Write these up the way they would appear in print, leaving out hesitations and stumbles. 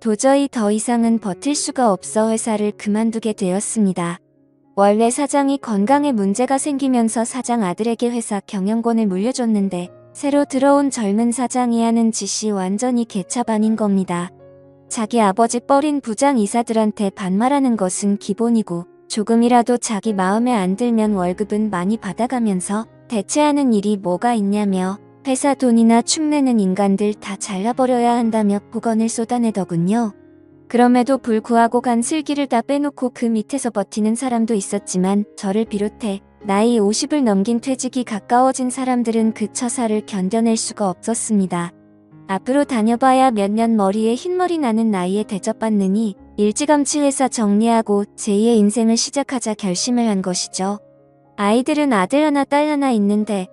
도저히 더 이상은 버틸 수가 없어 회사를 그만두게 되었습니다. 원래 사장이 건강에 문제가 생기면서 사장 아들에게 회사 경영권을 물려줬는데 새로 들어온 젊은 사장이 하는 짓이 완전히 개차반인 겁니다. 자기 아버지 뻘인 부장 이사들한테 반말하는 것은 기본이고 조금이라도 자기 마음에 안 들면 월급은 많이 받아가면서 대체하는 일이 뭐가 있냐며 회사 돈이나 축내는 인간들 다 잘라버려야 한다며 폭언을 쏟아내더군요. 그럼에도 불구하고 간슬기를 다 빼놓고 그 밑에서 버티는 사람도 있었지만 저를 비롯해 나이 50을 넘긴 퇴직이 가까워진 사람들은 그 처사를 견뎌낼 수가 없었습니다. 앞으로 다녀봐야 몇 년 머리에 흰머리 나는 나이에 대접받느니 일찌감치 회사 정리하고 제2의 인생을 시작하자 결심을 한 것이죠. 아이들은 아들 하나 딸 하나 있는데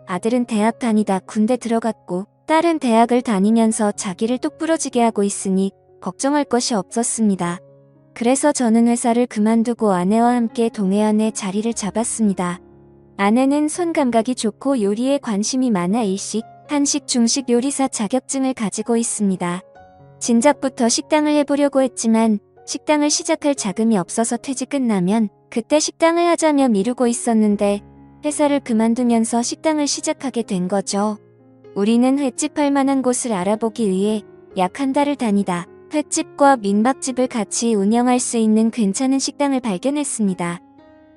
아들은 대학 다니다 군대 들어갔고 딸은 대학을 다니면서 자기를 똑부러지게 하고 있으니 걱정할 것이 없었습니다. 그래서 저는 회사를 그만두고 아내와 함께 동해안에 자리를 잡았습니다. 아내는 손 감각이 좋고 요리에 관심이 많아 일식, 한식, 중식 요리사 자격증을 가지고 있습니다. 진작부터 식당을 해보려고 했지만 식당을 시작할 자금이 없어서 퇴직 끝나면 그때 식당을 하자며 미루고 있었는데 회사를 그만두면서 식당을 시작하게 된 거죠. 우리는 횟집 할 만한 곳을 알아보기 위해 약 한 달을 다니다 횟집과 민박집을 같이 운영할 수 있는 괜찮은 식당을 발견했습니다.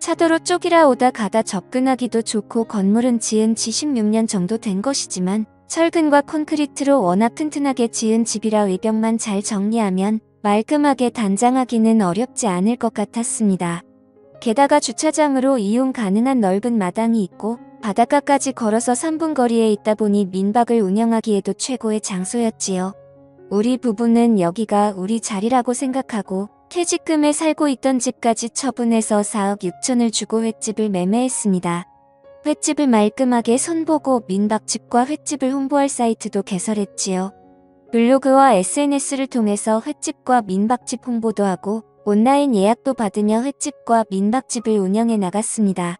차도로 쪽이라 오다 가다 접근하기도 좋고 건물은 지은 지 16년 정도 된 것이지만 철근과 콘크리트로 워낙 튼튼하게 지은 집이라 외벽만 잘 정리하면 말끔하게 단장하기는 어렵지 않을 것 같았습니다. 게다가 주차장으로 이용 가능한 넓은 마당이 있고 바닷가까지 걸어서 3분 거리에 있다 보니 민박을 운영하기에도 최고의 장소였지요. 우리 부부는 여기가 우리 자리라고 생각하고 퇴직금에 살고 있던 집까지 처분해서 4억 6천을 주고 횟집을 매매했습니다. 횟집을 말끔하게 손보고 민박집과 횟집을 홍보할 사이트도 개설했지요. 블로그와 SNS를 통해서 횟집과 민박집 홍보도 하고 온라인 예약도 받으며 횟집과 민박집을 운영해 나갔습니다.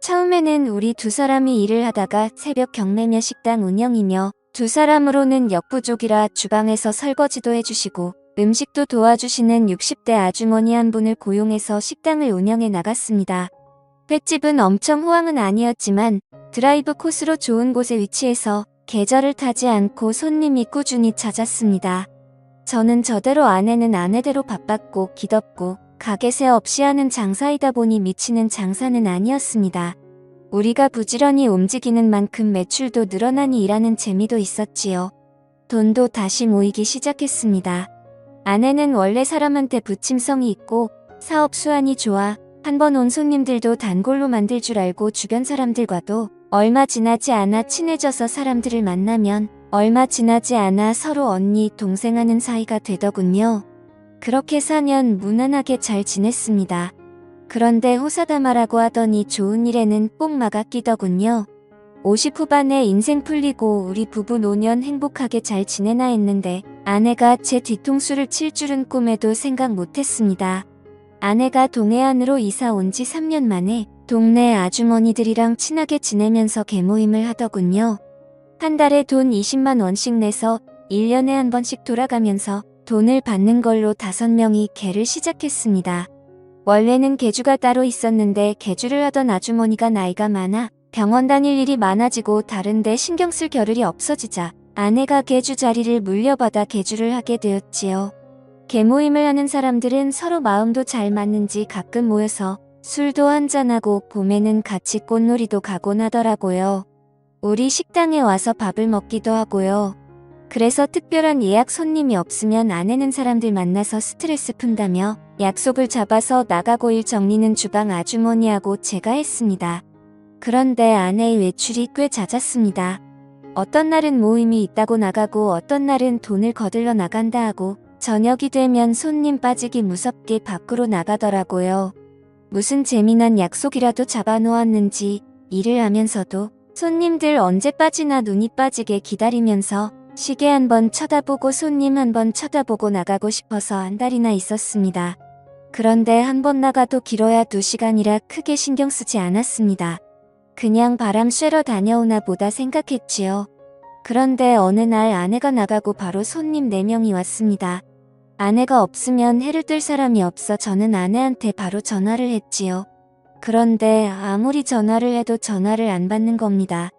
처음에는 우리 두 사람이 일을 하다가 새벽 경매며 식당 운영이며 두 사람으로는 역부족이라 주방에서 설거지도 해주시고 음식도 도와주시는 60대 아주머니 한 분을 고용해서 식당을 운영해 나갔습니다. 횟집은 엄청 호황은 아니었지만 드라이브 코스로 좋은 곳에 위치해서 계절을 타지 않고 손님이 꾸준히 찾았습니다. 저는 저대로 아내는 아내대로 바빴고 기덥고 가게 새 없이 하는 장사이다 보니 미치는 장사는 아니었습니다. 우리가 부지런히 움직이는 만큼 매출도 늘어나니 일하는 재미도 있었지요. 돈도 다시 모이기 시작했습니다. 아내는 원래 사람한테 부침성이 있고 사업 수완이 좋아 한 번 온 손님들도 단골로 만들 줄 알고 주변 사람들과도 얼마 지나지 않아 친해져서 사람들을 만나면 얼마 지나지 않아 서로 언니, 동생 하는 사이가 되더군요. 그렇게 4년 무난하게 잘 지냈습니다. 그런데 호사다마라고 하더니 좋은 일에는 뽕마가 끼더군요. 50 후반에 인생 풀리고 우리 부부 노년 행복하게 잘 지내나 했는데 아내가 제 뒤통수를 칠 줄은 꿈에도 생각 못했습니다. 아내가 동해안으로 이사 온 지 3년 만에 동네 아주머니들이랑 친하게 지내면서 개모임을 하더군요. 한 달에 돈 20만 원씩 내서 1년에 한 번씩 돌아가면서 돈을 받는 걸로 5명이 개를 시작했습니다. 원래는 개주가 따로 있었는데 개주를 하던 아주머니가 나이가 많아 병원 다닐 일이 많아지고 다른데 신경 쓸 겨를이 없어지자 아내가 개주 자리를 물려받아 개주를 하게 되었지요. 개모임을 하는 사람들은 서로 마음도 잘 맞는지 가끔 모여서 술도 한잔하고 봄에는 같이 꽃놀이도 가곤 하더라고요. 우리 식당에 와서 밥을 먹기도 하고요. 그래서 특별한 예약 손님이 없으면 아내는 사람들 만나서 스트레스 푼다며 약속을 잡아서 나가고 일 정리는 주방 아주머니하고 제가 했습니다. 그런데 아내의 외출이 꽤 잦았습니다. 어떤 날은 모임이 있다고 나가고 어떤 날은 돈을 거들러 나간다 하고 저녁이 되면 손님 빠지기 무섭게 밖으로 나가더라고요. 무슨 재미난 약속이라도 잡아놓았는지 일을 하면서도 손님들 언제 빠지나 눈이 빠지게 기다리면서 시계 한 번 쳐다보고 손님 한 번 쳐다보고 나가고 싶어서 한 달이나 있었습니다. 그런데 한 번 나가도 길어야 2시간이라 크게 신경 쓰지 않았습니다. 그냥 바람 쐬러 다녀오나 보다 생각했지요. 그런데 어느 날 아내가 나가고 바로 손님 4명이 왔습니다. 아내가 없으면 해를 뜰 사람이 없어 저는 아내한테 바로 전화를 했지요. 그런데 아무리 전화를 해도 전화를 안 받는 겁니다.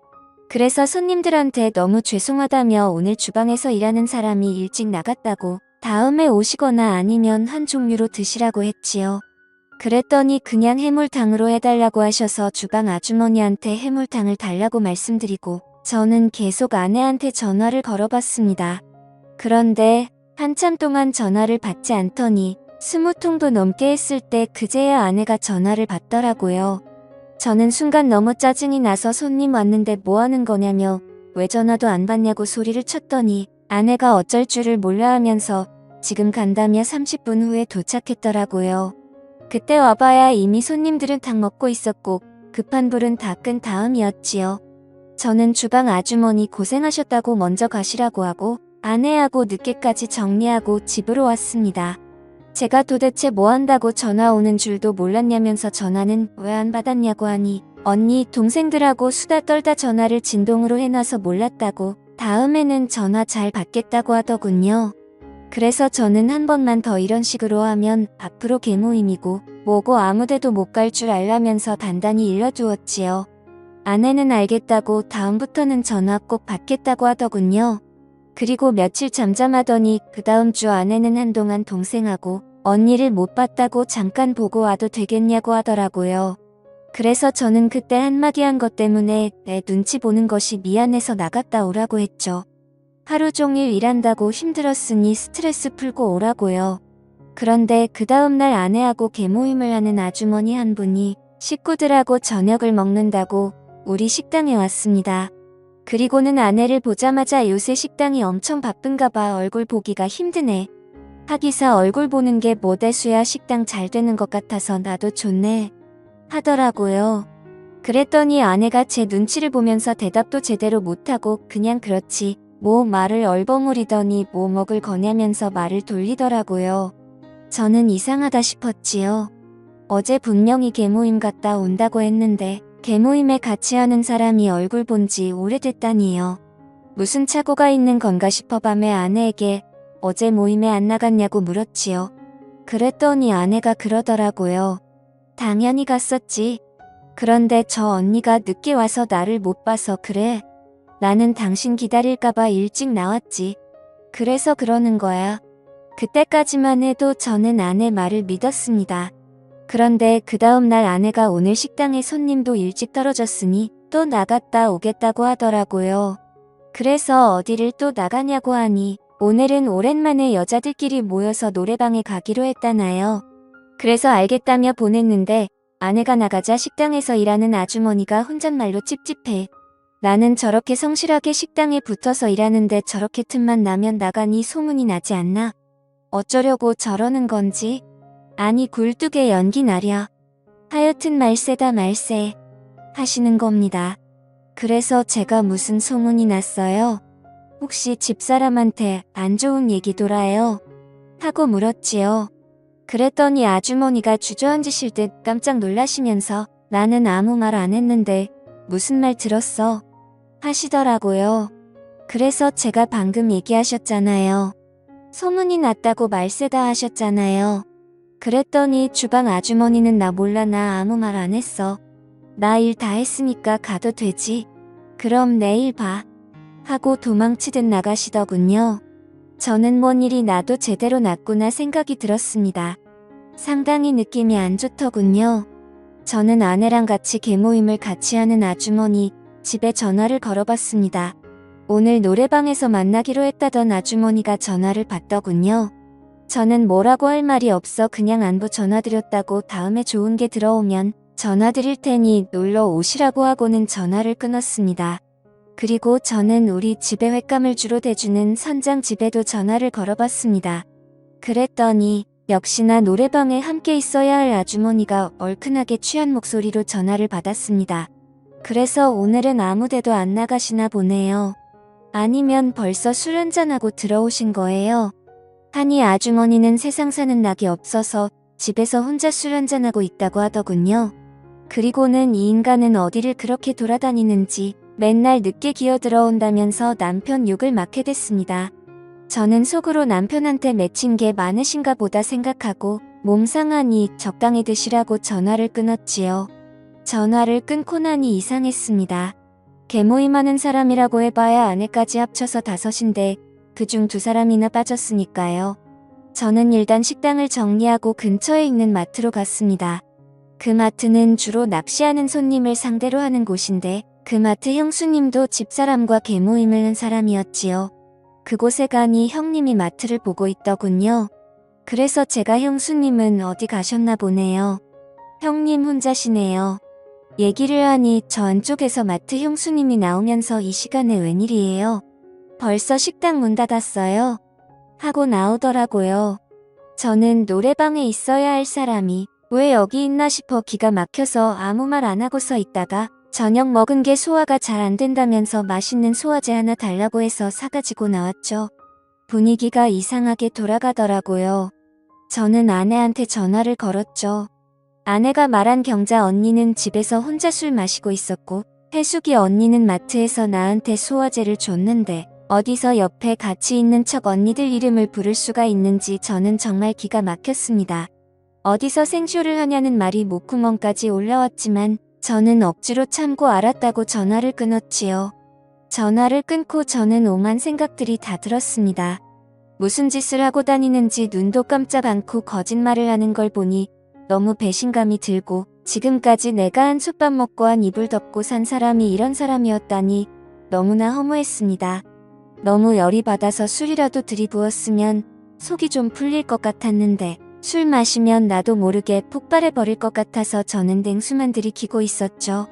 그래서 손님들한테 너무 죄송하다며 오늘 주방에서 일하는 사람이 일찍 나갔다고 다음에 오시거나 아니면 한 종류로 드시라고 했지요. 그랬더니 그냥 해물탕으로 해달라고 하셔서 주방 아주머니한테 해물탕을 달라고 말씀드리고 저는 계속 아내한테 전화를 걸어봤습니다. 그런데 한참 동안 전화를 받지 않더니 20통도 넘게 했을 때 그제야 아내가 전화를 받더라고요. 저는 순간 너무 짜증이 나서 손님 왔는데 뭐 하는 거냐며 왜 전화도 안 받냐고 소리를 쳤더니 아내가 어쩔 줄을 몰라 하면서 지금 간다며 30분 후에 도착했더라고요. 그때 와봐야 이미 손님들은 닭 먹고 있었고 급한 불은 다 끈 다음이었지요. 저는 주방 아주머니 고생하셨다고 먼저 가시라고 하고 아내하고 늦게까지 정리하고 집으로 왔습니다. 제가 도대체 뭐 한다고 전화 오는 줄도 몰랐냐면서 전화는 왜 안 받았냐고 하니 언니 동생들하고 수다 떨다 전화를 진동으로 해놔서 몰랐다고 다음에는 전화 잘 받겠다고 하더군요. 그래서 저는 한 번만 더 이런 식으로 하면 앞으로 개모임이고 뭐고 아무데도 못 갈 줄 알라면서 단단히 일러두었지요. 아내는 알겠다고 다음부터는 전화 꼭 받겠다고 하더군요. 그리고 며칠 잠잠하더니 그 다음 주 아내는 한동안 동생하고 언니를 못 봤다고 잠깐 보고 와도 되겠냐고 하더라고요. 그래서 저는 그때 한마디 한 것 때문에 내 눈치 보는 것이 미안해서 나갔다 오라고 했죠. 하루 종일 일한다고 힘들었으니 스트레스 풀고 오라고요. 그런데 그 다음날 아내하고 개모임을 하는 아주머니 한 분이 식구들하고 저녁을 먹는다고 우리 식당에 왔습니다. 그리고는 아내를 보자마자 요새 식당이 엄청 바쁜가 봐 얼굴 보기가 힘드네. 하기사 얼굴 보는 게 뭐 대수야 식당 잘 되는 것 같아서 나도 좋네. 하더라고요. 그랬더니 아내가 제 눈치를 보면서 대답도 제대로 못하고 그냥 그렇지 뭐 말을 얼버무리더니 뭐 먹을 거냐면서 말을 돌리더라고요. 저는 이상하다 싶었지요. 어제 분명히 개모임 갔다 온다고 했는데 개모임에 같이 하는 사람이 얼굴 본 지 오래됐다니요. 무슨 착오가 있는 건가 싶어 밤에 아내에게 어제 모임에 안 나갔냐고 물었지요. 그랬더니 아내가 그러더라고요. 당연히 갔었지. 그런데 저 언니가 늦게 와서 나를 못 봐서 그래. 나는 당신 기다릴까봐 일찍 나왔지. 그래서 그러는 거야. 그때까지만 해도 저는 아내 말을 믿었습니다. 그런데 그 다음날 아내가 오늘 식당에 손님도 일찍 떨어졌으니 또 나갔다 오겠다고 하더라고요. 그래서 어디를 또 나가냐고 하니 오늘은 오랜만에 여자들끼리 모여서 노래방에 가기로 했다나요. 그래서 알겠다며 보냈는데 아내가 나가자 식당에서 일하는 아주머니가 혼잣말로 찝찝해. 나는 저렇게 성실하게 식당에 붙어서 일하는데 저렇게 틈만 나면 나가니 소문이 나지 않나? 어쩌려고 저러는 건지? 아니 굴뚝에 연기 나랴. 하여튼 말세다 말세. 하시는 겁니다. 그래서 제가 무슨 소문이 났어요? 혹시 집사람한테 안 좋은 얘기 돌아요? 하고 물었지요. 그랬더니 아주머니가 주저앉으실 듯 깜짝 놀라시면서 나는 아무 말 안 했는데 무슨 말 들었어? 하시더라고요. 그래서 제가 방금 얘기하셨잖아요. 소문이 났다고 말세다 하셨잖아요. 그랬더니 주방 아주머니는 나 몰라 나 아무 말 안 했어. 나 일 다 했으니까 가도 되지. 그럼 내일 봐. 하고 도망치듯 나가시더군요. 저는 뭔 일이 나도 제대로 났구나 생각이 들었습니다. 상당히 느낌이 안 좋더군요. 저는 아내랑 같이 개모임을 같이 하는 아주머니 집에 전화를 걸어봤습니다. 오늘 노래방에서 만나기로 했다던 아주머니가 전화를 받더군요. 저는 뭐라고 할 말이 없어 그냥 안부 전화드렸다고 다음에 좋은 게 들어오면 전화드릴 테니 놀러 오시라고 하고는 전화를 끊었습니다. 그리고 저는 우리 집에 횟감을 주로 대주는 선장 집에도 전화를 걸어봤습니다. 그랬더니 역시나 노래방에 함께 있어야 할 아주머니가 얼큰하게 취한 목소리로 전화를 받았습니다. 그래서 오늘은 아무데도 안 나가시나 보네요. 아니면 벌써 술 한잔하고 들어오신 거예요? 하니 아주머니는 세상 사는 낙이 없어서 집에서 혼자 술 한잔하고 있다고 하더군요. 그리고는 이 인간은 어디를 그렇게 돌아다니는지 맨날 늦게 기어 들어온다면서 남편 욕을 막 해댔습니다. 저는 속으로 남편한테 맺힌 게 많으신가 보다 생각하고 몸 상하니 적당히 드시라고 전화를 끊었지요. 전화를 끊고 나니 이상했습니다. 개모임하는 사람이라고 해봐야 아내까지 합쳐서 5인데 그중 2사람이나 빠졌으니까요. 저는 일단 식당을 정리하고 근처에 있는 마트로 갔습니다. 그 마트는 주로 납치하는 손님을 상대로 하는 곳인데 그 마트 형수님도 집사람과 개모임을 한 사람이었지요. 그곳에 가니 형님이 마트를 보고 있더군요. 그래서 제가 형수님은 어디 가셨나 보네요. 형님 혼자시네요. 얘기를 하니 저 안쪽에서 마트 형수님이 나오면서 이 시간에 웬일이에요? 벌써 식당 문 닫았어요? 하고 나오더라고요. 저는 노래방에 있어야 할 사람이 왜 여기 있나 싶어 기가 막혀서 아무 말 안 하고 서 있다가 저녁 먹은 게 소화가 잘 안 된다면서 맛있는 소화제 하나 달라고 해서 사가지고 나왔죠. 분위기가 이상하게 돌아가더라고요. 저는 아내한테 전화를 걸었죠. 아내가 말한 경자 언니는 집에서 혼자 술 마시고 있었고 혜숙이 언니는 마트에서 나한테 소화제를 줬는데 어디서 옆에 같이 있는 척 언니들 이름을 부를 수가 있는지 저는 정말 기가 막혔습니다. 어디서 생쇼를 하냐는 말이 목구멍까지 올라왔지만 저는 억지로 참고 알았다고 전화를 끊었지요. 전화를 끊고 저는 오만 생각들이 다 들었습니다. 무슨 짓을 하고 다니는지 눈도 깜짝 않고 거짓말을 하는 걸 보니 너무 배신감이 들고 지금까지 내가 한 솥밥 먹고 한 이불 덮고 산 사람이 이런 사람이었다니 너무나 허무했습니다. 너무 열이 받아서 술이라도 들이부었으면 속이 좀 풀릴 것 같았는데 술 마시면 나도 모르게 폭발해버릴 것 같아서 저는 냉수만 들이키고 있었죠.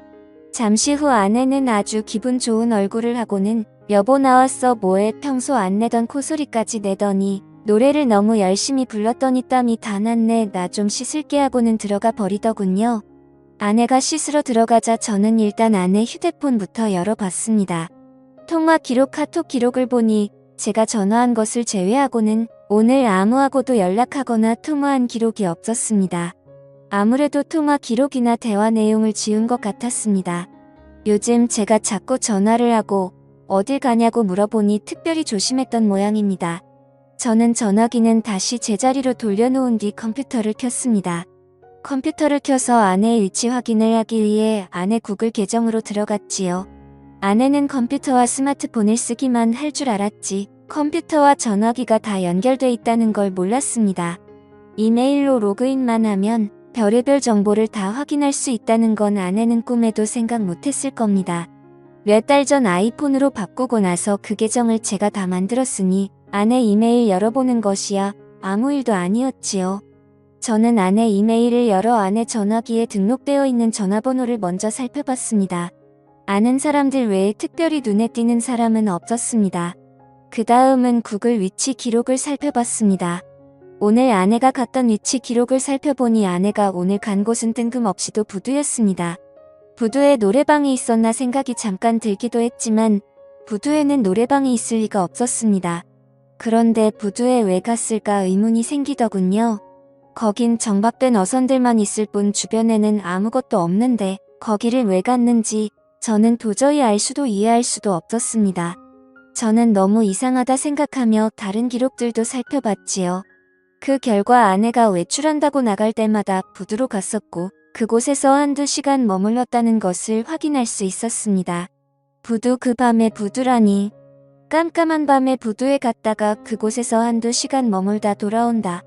잠시 후 아내는 아주 기분 좋은 얼굴을 하고는 여보 나왔어 뭐해 평소 안 내던 코소리까지 내더니 노래를 너무 열심히 불렀더니 땀이 다 났네 나 좀 씻을게 하고는 들어가 버리더군요. 아내가 씻으러 들어가자 저는 일단 아내 휴대폰부터 열어봤습니다. 통화 기록 카톡 기록을 보니 제가 전화한 것을 제외하고는 오늘 아무하고도 연락하거나 통화한 기록이 없었습니다. 아무래도 통화 기록이나 대화 내용을 지운 것 같았습니다. 요즘 제가 자꾸 전화를 하고 어딜 가냐고 물어보니 특별히 조심했던 모양입니다. 저는 전화기는 다시 제자리로 돌려놓은 뒤 컴퓨터를 켰습니다. 컴퓨터를 켜서 아내의 위치 확인을 하기 위해 아내 구글 계정으로 들어갔지요. 아내는 컴퓨터와 스마트폰을 쓰기만 할 줄 알았지 컴퓨터와 전화기가 다 연결돼 있다는 걸 몰랐습니다. 이메일로 로그인만 하면 별의별 정보를 다 확인할 수 있다는 건 아내는 꿈에도 생각 못했을 겁니다. 몇 달 전 아이폰으로 바꾸고 나서 그 계정을 제가 다 만들었으니 아내 이메일 열어보는 것이야 아무 일도 아니었지요. 저는 아내 이메일을 열어 아내 전화기에 등록되어 있는 전화번호를 먼저 살펴봤습니다. 아는 사람들 외에 특별히 눈에 띄는 사람은 없었습니다. 그 다음은 구글 위치 기록을 살펴봤습니다. 오늘 아내가 갔던 위치 기록을 살펴보니 아내가 오늘 간 곳은 뜬금없이도 부두였습니다. 부두에 노래방이 있었나 생각이 잠깐 들기도 했지만 부두에는 노래방이 있을 리가 없었습니다. 그런데 부두에 왜 갔을까 의문이 생기더군요. 거긴 정박된 어선들만 있을 뿐 주변에는 아무것도 없는데 거기를 왜 갔는지 저는 도저히 알 수도 이해할 수도 없었습니다. 저는 너무 이상하다 생각하며 다른 기록들도 살펴봤지요. 그 결과 아내가 외출한다고 나갈 때마다 부두로 갔었고 그곳에서 한두 시간 머물렀다는 것을 확인할 수 있었습니다. 부두 그 밤에 부두라니. 깜깜한 밤에 부두에 갔다가 그곳에서 한두 시간 머물다 돌아온다.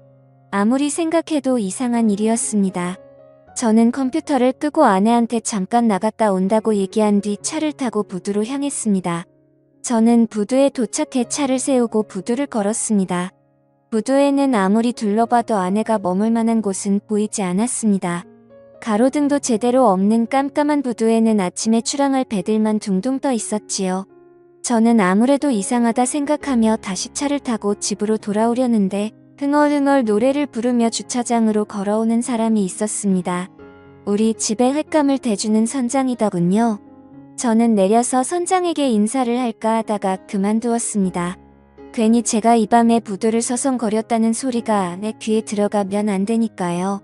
아무리 생각해도 이상한 일이었습니다. 저는 컴퓨터를 끄고 아내한테 잠깐 나갔다 온다고 얘기한 뒤 차를 타고 부두로 향했습니다. 저는 부두에 도착해 차를 세우고 부두를 걸었습니다. 부두에는 아무리 둘러봐도 아내가 머물 만한 곳은 보이지 않았습니다. 가로등도 제대로 없는 깜깜한 부두에는 아침에 출항할 배들만 둥둥 떠 있었지요. 저는 아무래도 이상하다 생각하며 다시 차를 타고 집으로 돌아오려는데 흥얼흥얼 노래를 부르며 주차장으로 걸어오는 사람이 있었습니다. 우리 집에 횟감을 대주는 선장이더군요. 저는 내려서 선장에게 인사를 할까 하다가 그만두었습니다. 괜히 제가 이 밤에 부두를 서성거렸다는 소리가 내 귀에 들어가면 안 되니까요.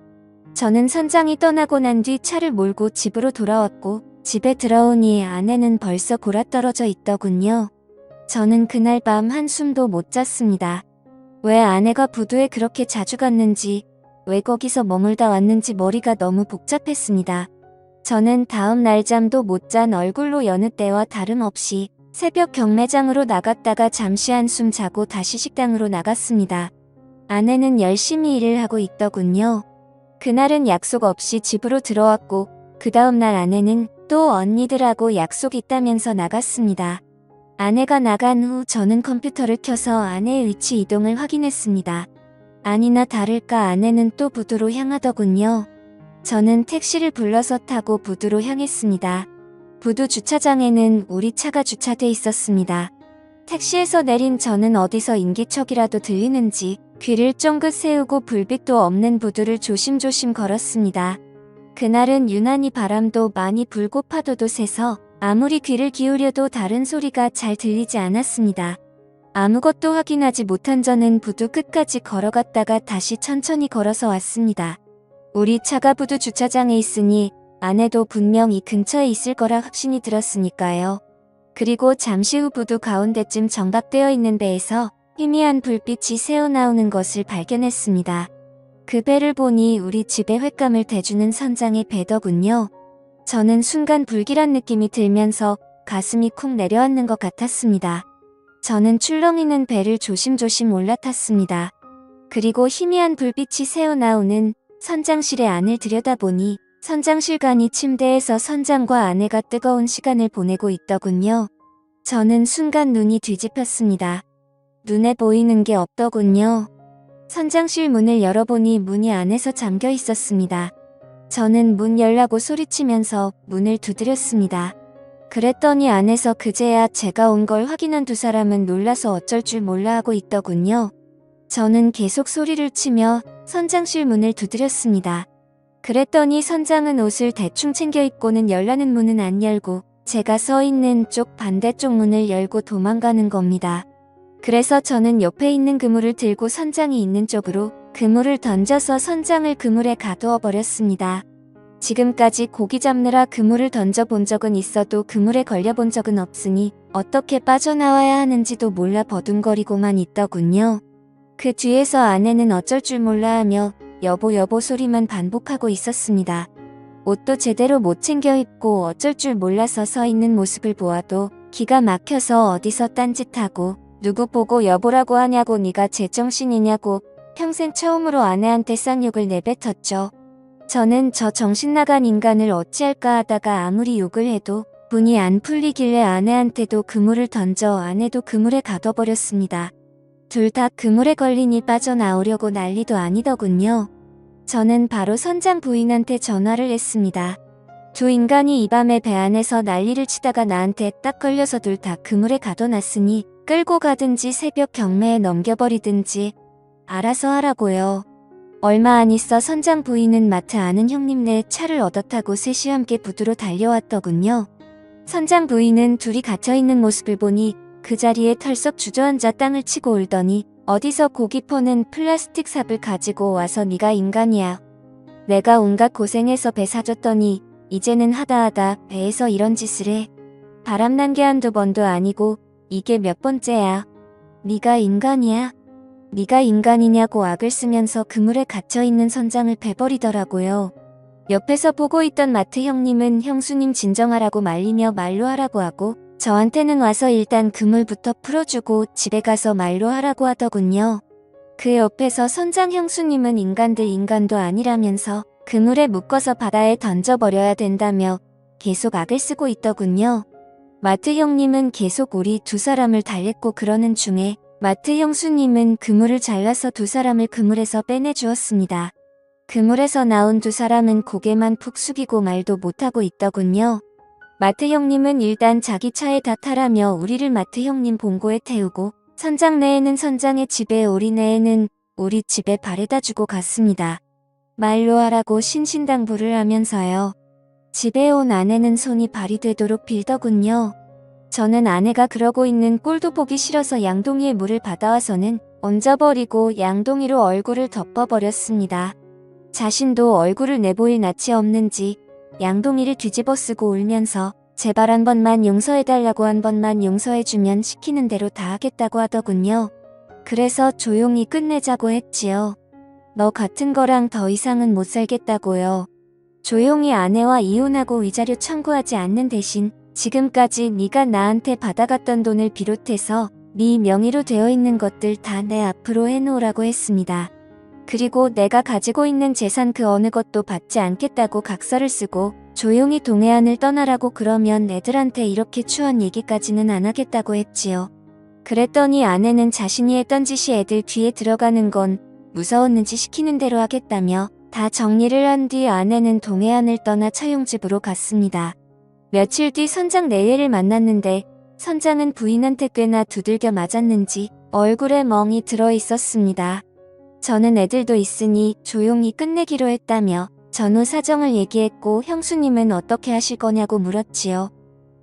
저는 선장이 떠나고 난 뒤 차를 몰고 집으로 돌아왔고 집에 들어오니 아내는 벌써 골아떨어져 있더군요. 저는 그날 밤 한숨도 못 잤습니다. 왜 아내가 부두에 그렇게 자주 갔는지, 왜 거기서 머물다 왔는지 머리가 너무 복잡했습니다. 저는 다음 날 잠도 못 잔 얼굴로 여느 때와 다름없이 새벽 경매장으로 나갔다가 잠시 한숨 자고 다시 식당으로 나갔습니다. 아내는 열심히 일을 하고 있더군요. 그날은 약속 없이 집으로 들어왔고 그 다음날 아내는 또 언니들하고 약속 있다면서 나갔습니다. 아내가 나간 후 저는 컴퓨터를 켜서 아내의 위치 이동을 확인했습니다. 아니나 다를까 아내는 또 부두로 향하더군요. 저는 택시를 불러서 타고 부두로 향했습니다. 부두 주차장에는 우리 차가 주차돼 있었습니다. 택시에서 내린 저는 어디서 인기척이라도 들리는지 귀를 쫑긋 세우고 불빛도 없는 부두를 조심조심 걸었습니다. 그날은 유난히 바람도 많이 불고 파도도 세서 아무리 귀를 기울여도 다른 소리가 잘 들리지 않았습니다. 아무것도 확인하지 못한 저는 부두 끝까지 걸어갔다가 다시 천천히 걸어서 왔습니다. 우리 차가 부두 주차장에 있으니 아내도 분명 이 근처에 있을 거라 확신이 들었으니까요. 그리고 잠시 후 부두 가운데쯤 정박되어 있는 배에서 희미한 불빛이 새어나오는 것을 발견했습니다. 그 배를 보니 우리 집의 횟감을 대주는 선장의 배더군요. 저는 순간 불길한 느낌이 들면서 가슴이 쿵 내려앉는 것 같았습니다. 저는 출렁이는 배를 조심조심 올라탔습니다. 그리고 희미한 불빛이 새어나오는 선장실의 안을 들여다보니 선장실간이 침대에서 선장과 아내가 뜨거운 시간을 보내고 있더군요. 저는 순간 눈이 뒤집혔습니다. 눈에 보이는 게 없더군요. 선장실 문을 열어보니 문이 안에서 잠겨 있었습니다. 저는 문 열라고 소리치면서 문을 두드렸습니다. 그랬더니 안에서 그제야 제가 온 걸 확인한 두 사람은 놀라서 어쩔 줄 몰라 하고 있더군요. 저는 계속 소리를 치며 선장실 문을 두드렸습니다. 그랬더니 선장은 옷을 대충 챙겨 입고는 열라는 문은 안 열고 제가 서 있는 쪽 반대쪽 문을 열고 도망가는 겁니다. 그래서 저는 옆에 있는 그물을 들고 선장이 있는 쪽으로 그물을 던져서 선장을 그물에 가두어 버렸습니다. 지금까지 고기 잡느라 그물을 던져본 적은 있어도 그물에 걸려본 적은 없으니 어떻게 빠져나와야 하는지도 몰라 버둥거리고만 있더군요. 그 뒤에서 아내는 어쩔 줄 몰라 하며 여보 여보 소리만 반복하고 있었습니다. 옷도 제대로 못 챙겨 입고 어쩔 줄 몰라서 서 있는 모습을 보아도 기가 막혀서 어디서 딴짓하고 누구 보고 여보라고 하냐고 네가 제정신이냐고 평생 처음으로 아내한테 쌍욕을 내뱉었죠. 저는 저 정신 나간 인간을 어찌할까 하다가 아무리 욕을 해도 분이 안 풀리길래 아내한테도 그물을 던져 아내도 그물에 가둬버렸습니다. 둘 다 그물에 걸리니 빠져나오려고 난리도 아니더군요. 저는 바로 선장 부인한테 전화를 했습니다. 두 인간이 이 밤에 배 안에서 난리를 치다가 나한테 딱 걸려서 둘 다 그물에 가둬놨으니 끌고 가든지 새벽 경매에 넘겨버리든지 알아서 하라고요. 얼마 안 있어 선장 부인은 마트 아는 형님네 차를 얻어 타고 셋이 함께 부두로 달려왔더군요. 선장 부인은 둘이 갇혀있는 모습을 보니 그 자리에 털썩 주저앉아 땅을 치고 울더니 어디서 고기 퍼는 플라스틱 삽을 가지고 와서 네가 인간이야. 내가 온갖 고생해서 배 사줬더니 이제는 하다하다 배에서 이런 짓을 해. 바람난 게 한두 번도 아니고 이게 몇 번째야. 네가 인간이야? 네가 인간이냐고 악을 쓰면서 그물에 갇혀있는 선장을 베버리더라고요. 옆에서 보고 있던 마트 형님은 형수님 진정하라고 말리며 말로 하라고 하고 저한테는 와서 일단 그물부터 풀어주고 집에 가서 말로 하라고 하더군요. 그 옆에서 선장 형수님은 인간들 인간도 아니라면서 그물에 묶어서 바다에 던져버려야 된다며 계속 악을 쓰고 있더군요. 마트 형님은 계속 우리 두 사람을 달랬고 그러는 중에 마트 형수님은 그물을 잘라서 두 사람을 그물에서 빼내주었습니다. 그물에서 나온 두 사람은 고개만 푹 숙이고 말도 못하고 있더군요. 마트 형님은 일단 자기 차에 다 타라며 우리를 마트 형님 본고에 태우고 선장 내에는 선장의 집에 우리 내에는 우리 집에 바래다 주고 갔습니다. 말로 하라고 신신당부를 하면서요. 집에 온 아내는 손이 발이 되도록 빌더군요. 저는 아내가 그러고 있는 꼴도 보기 싫어서 양동이에 물을 받아와서는 얹어버리고 양동이로 얼굴을 덮어버렸습니다. 자신도 얼굴을 내보일 낯이 없는지 양동이를 뒤집어 쓰고 울면서 제발 한 번만 용서해달라고, 한 번만 용서해주면 시키는 대로 다 하겠다고 하더군요. 그래서 조용히 끝내자고 했지요. 너 같은 거랑 더 이상은 못 살겠다고요. 조용히 아내와 이혼하고 위자료 청구하지 않는 대신 지금까지 네가 나한테 받아갔던 돈을 비롯해서 네 명의로 되어 있는 것들 다 내 앞으로 해놓으라고 했습니다. 그리고 내가 가지고 있는 재산 그 어느 것도 받지 않겠다고 각서를 쓰고 조용히 동해안을 떠나라고, 그러면 애들한테 이렇게 추한 얘기까지는 안 하겠다고 했지요. 그랬더니 아내는 자신이 했던 짓이 애들 귀에 들어가는 건 무서웠는지 시키는 대로 하겠다며 다 정리를 한 뒤 아내는 동해안을 떠나 차용집으로 갔습니다. 며칠 뒤 선장 내외를 만났는데 선장은 부인한테 꽤나 두들겨 맞았는지 얼굴에 멍이 들어 있었습니다. 저는 애들도 있으니 조용히 끝내기로 했다며 전후 사정을 얘기했고 형수님은 어떻게 하실 거냐고 물었지요.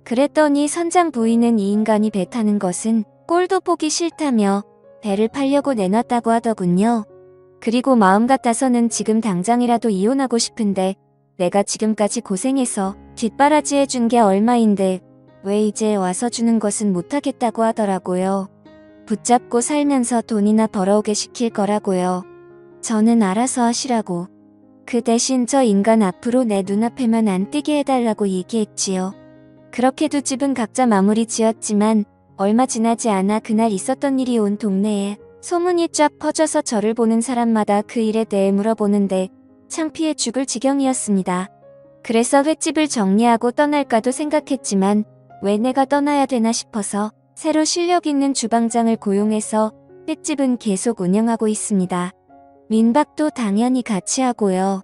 그랬더니 선장 부인은 이 인간이 배 타는 것은 꼴도 보기 싫다며 배를 팔려고 내놨다고 하더군요. 그리고 마음 같아서는 지금 당장이라도 이혼하고 싶은데 내가 지금까지 고생해서 뒷바라지 해준 게 얼마인데 왜 이제 와서 주는 것은 못하겠다고 하더라고요. 붙잡고 살면서 돈이나 벌어오게 시킬 거라고요. 저는 알아서 하시라고. 그 대신 저 인간 앞으로 내 눈앞에만 안 띄게 해달라고 얘기했지요. 그렇게도 집은 각자 마무리 지었지만 얼마 지나지 않아 그날 있었던 일이 온 동네에 소문이 쫙 퍼져서 저를 보는 사람마다 그 일에 대해 물어보는데 창피해 죽을 지경이었습니다. 그래서 횟집을 정리하고 떠날까도 생각했지만 왜 내가 떠나야 되나 싶어서 새로 실력 있는 주방장을 고용해서 횟집은 계속 운영하고 있습니다. 민박도 당연히 같이 하고요.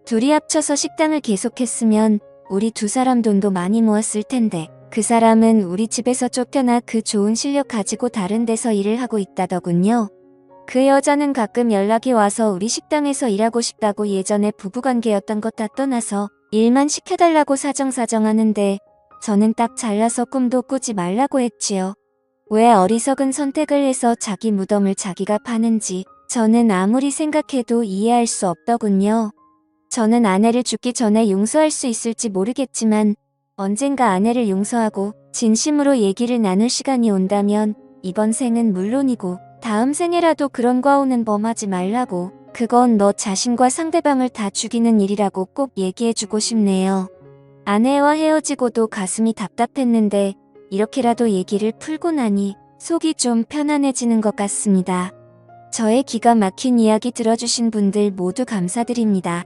둘이 합쳐서 식당을 계속했으면 우리 두 사람 돈도 많이 모았을 텐데 그 사람은 우리 집에서 쫓겨나 그 좋은 실력 가지고 다른 데서 일을 하고 있다더군요. 그 여자는 가끔 연락이 와서 우리 식당에서 일하고 싶다고, 예전에 부부관계였던 것 다 떠나서 일만 시켜달라고 사정사정하는데 저는 딱 잘라서 꿈도 꾸지 말라고 했지요. 왜 어리석은 선택을 해서 자기 무덤을 자기가 파는지 저는 아무리 생각해도 이해할 수 없더군요. 저는 아내를 죽기 전에 용서할 수 있을지 모르겠지만 언젠가 아내를 용서하고 진심으로 얘기를 나눌 시간이 온다면 이번 생은 물론이고 다음 생에라도 그런 과오는 범하지 말라고, 그건 너 자신과 상대방을 다 죽이는 일이라고 꼭 얘기해주고 싶네요. 아내와 헤어지고도 가슴이 답답했는데 이렇게라도 얘기를 풀고 나니 속이 좀 편안해지는 것 같습니다. 저의 기가 막힌 이야기 들어주신 분들 모두 감사드립니다.